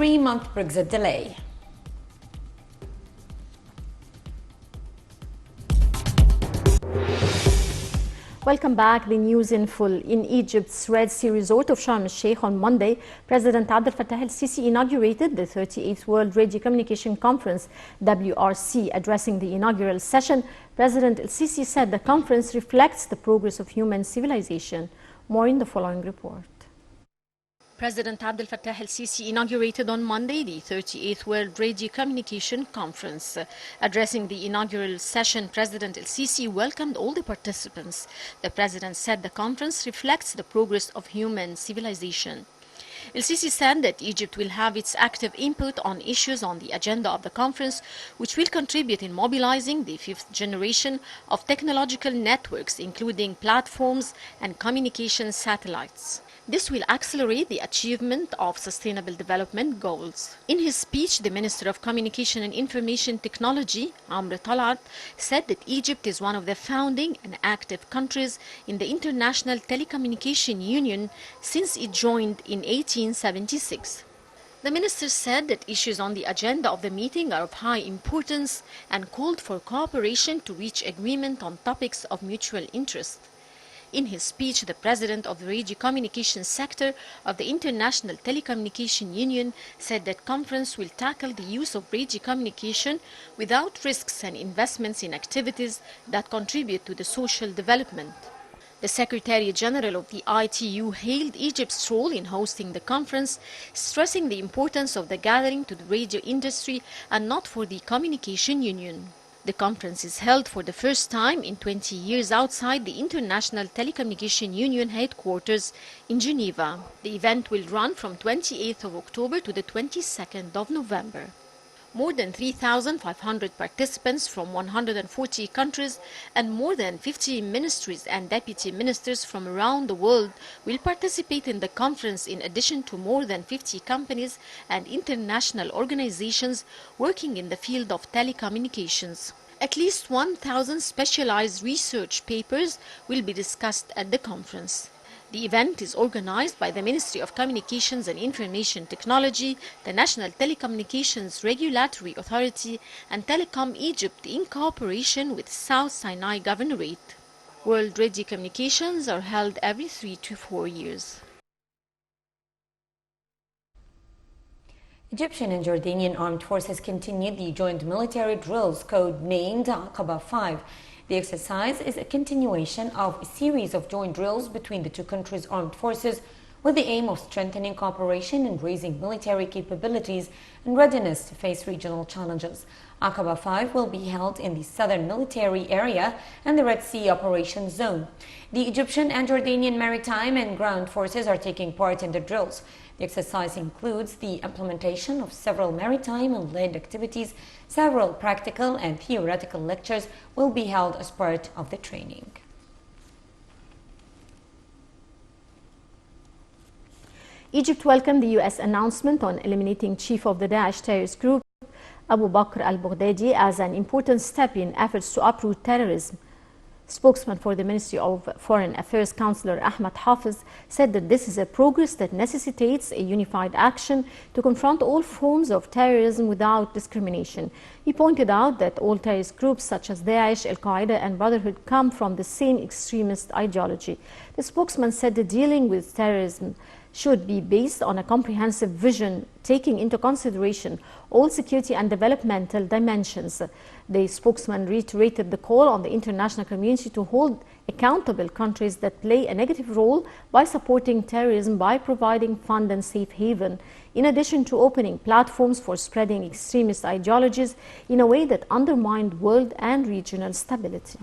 3-month Brexit delay. Welcome back. The news in full. In Egypt's Red Sea resort of Sharm el-Sheikh on Monday, President Abdel Fattah el-Sisi inaugurated the 38th World Radio Communication Conference, WRC. Addressing the inaugural session, President el-Sisi said the conference reflects the progress of human civilization. More in the following report. President Abdel Fattah el-Sisi inaugurated on Monday the 38th World Radio Communication Conference. Addressing the inaugural session, President el-Sisi welcomed all the participants. The president said the conference reflects the progress of human civilization. El-Sisi said that Egypt will have its active input on issues on the agenda of the conference, which will contribute in mobilizing the fifth generation of technological networks, including platforms and communication satellites. This will accelerate the achievement of Sustainable Development Goals. In his speech, the Minister of Communication and Information Technology, Amr Talat, said that Egypt is one of the founding and active countries in the International Telecommunication Union since it joined in 1876. The minister said that issues on the agenda of the meeting are of high importance and called for cooperation to reach agreement on topics of mutual interest. In his speech, the president of the radio communications sector of the International Telecommunication Union said that conference will tackle the use of radio communication without risks and investments in activities that contribute to the social development. The Secretary General of the ITU hailed Egypt's role in hosting the conference, stressing the importance of the gathering to the radio industry and not for the communication union. The conference is held for the first time in 20 years outside the International Telecommunication Union headquarters in Geneva. The event will run from 28th of October to the 22nd of November. More than 3,500 participants from 140 countries and more than 50 ministries and deputy ministers from around the world will participate in the conference, in addition to more than 50 companies and international organizations working in the field of telecommunications. At least 1,000 specialized research papers will be discussed at the conference. The event is organized by the Ministry of Communications and Information Technology, the National Telecommunications Regulatory Authority, and Telecom Egypt in cooperation with South Sinai Governorate. World Radio Communications are held every 3 to 4 years. Egyptian and Jordanian armed forces continued the joint military drills code-named Aqaba 5. The exercise is a continuation of a series of joint drills between the two countries' armed forces with the aim of strengthening cooperation and raising military capabilities and readiness to face regional challenges. Aqaba 5 will be held in the Southern Military Area and the Red Sea Operations Zone. The Egyptian and Jordanian maritime and ground forces are taking part in the drills. The exercise includes the implementation of several maritime and land activities. Several practical and theoretical lectures will be held as part of the training. Egypt welcomed the U.S. announcement on eliminating chief of the Daesh terrorist group, Abu Bakr al-Baghdadi, as an important step in efforts to uproot terrorism. Spokesman for the Ministry of Foreign Affairs, Councillor Ahmad Hafiz, said that this is a progress that necessitates a unified action to confront all forms of terrorism without discrimination. He pointed out that all terrorist groups such as Daesh, Al-Qaeda and Brotherhood come from the same extremist ideology. The spokesman said that dealing with terrorism should be based on a comprehensive vision, taking into consideration all security and developmental dimensions. The spokesman reiterated the call on the international community to hold accountable countries that play a negative role by supporting terrorism by providing fund and safe haven, in addition to opening platforms for spreading extremist ideologies in a way that undermined world and regional stability.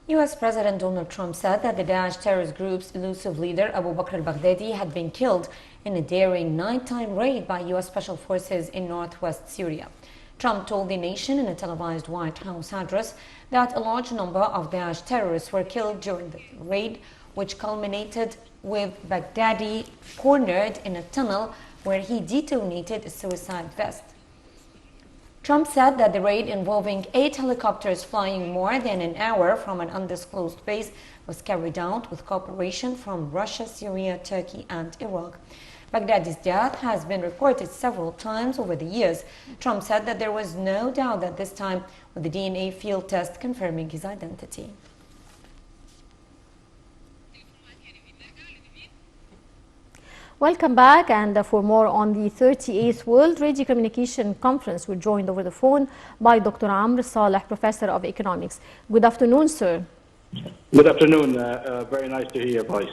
U.S. President Donald Trump said that the Daesh terrorist group's elusive leader, Abu Bakr al-Baghdadi, had been killed in a daring nighttime raid by U.S. special forces in northwest Syria. Trump told the nation in a televised White House address that a large number of Daesh terrorists were killed during the raid, which culminated with Baghdadi cornered in a tunnel where he detonated a suicide vest. Trump said that the raid involving 8 helicopters flying more than an hour from an undisclosed base was carried out with cooperation from Russia, Syria, Turkey and Iraq. Baghdadi's death has been reported several times over the years. Trump said that there was no doubt that this time with the DNA field test confirming his identity. Welcome back, and for more on the 38th World Radio Communication Conference, we're joined over the phone by Dr. Amr Saleh, Professor of Economics. Good afternoon, sir. Good afternoon. Very nice to hear your voice.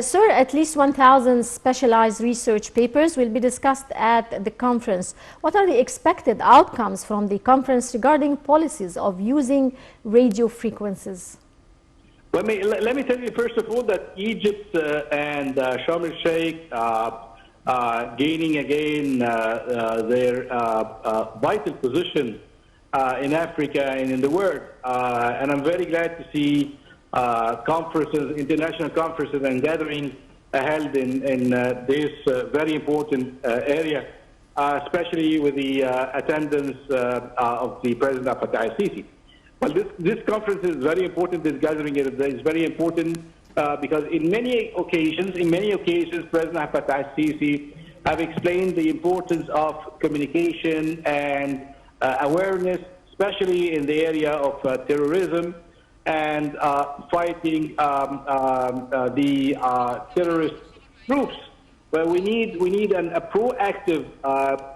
Sir, at least 1,000 specialized research papers will be discussed at the conference. What are the expected outcomes from the conference regarding policies of using radio frequencies? Let me tell you first of all that Egypt and Sharm el-Sheikh gaining again their vital position in Africa and in the world. And I'm very glad to see conferences, international conferences and gatherings held in this very important area, especially with the attendance of the President Fattah al-Sisi. Well, this conference is very important. This gathering is very important because in many occasions, President Fattah al-Sisi have explained the importance of communication and awareness, especially in the area of terrorism and fighting the terrorist groups. But we need a proactive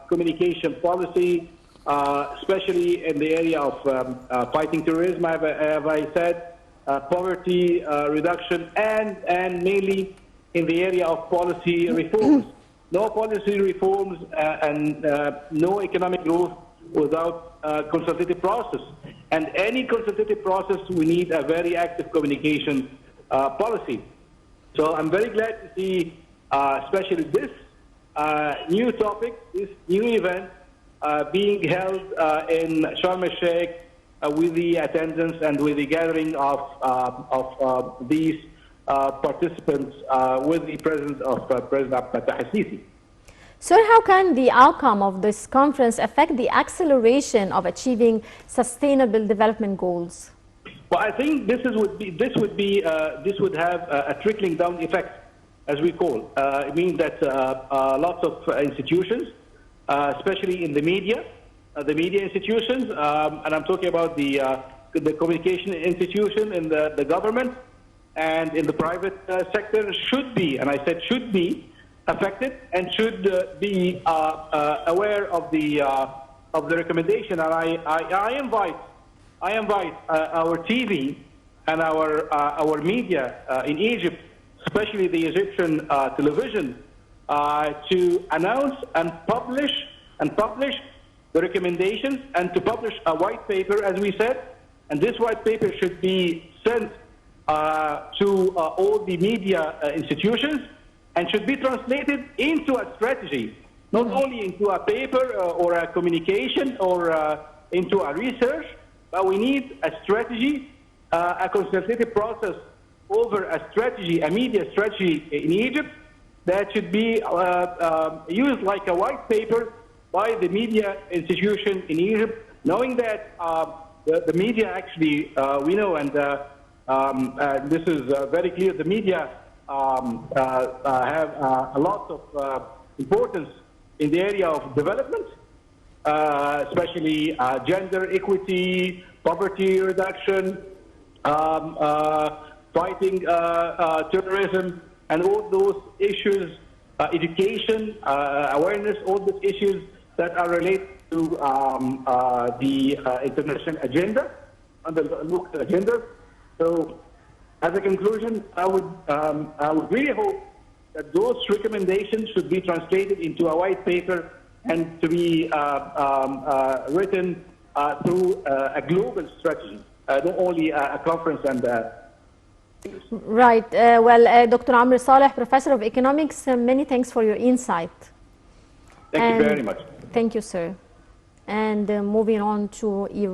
communication policy. Especially in the area of fighting terrorism, as I said, poverty reduction, and mainly in the area of policy reforms. No policy reforms and no economic growth without consultative process. And any consultative process, we need a very active communication policy. So I'm very glad to see, especially this new topic, this new event, being held in Sharm el-Sheikh with the attendance and with the gathering of these participants with the presence of President Fattah al-Sisi. Sir, how can the outcome of this conference affect the acceleration of achieving sustainable development goals? Well, I think this would have a trickling down effect, as we call. It means that lots of institutions, especially in the media institutions, and I'm talking about the communication institution in the government and in the private sector should be, and I said should be, affected and should be aware of the recommendation. And I invite our TV and our media in Egypt, especially the Egyptian television, to announce and publish the recommendations and to publish a white paper, as we said. And this white paper should be sent to all the media institutions and should be translated into a strategy, not only into a paper or a communication or into a research, but we need a strategy, a consultative process over a strategy, a media strategy in Egypt that should be used like a white paper by the media institution in Egypt, knowing that the media actually, we know, and this is very clear, the media have a lot of importance in the area of development, especially gender equity, poverty reduction, fighting terrorism, and all those issues, education, awareness, all those issues that are related to the international agenda and the local agenda. So, as a conclusion, I would really hope that those recommendations should be translated into a white paper and to be written through a global strategy, not only a conference and. Right. Well, Dr. Amr Saleh, Professor of Economics, many thanks for your insight. Thank you very much. Thank you, sir. And moving on to Iran.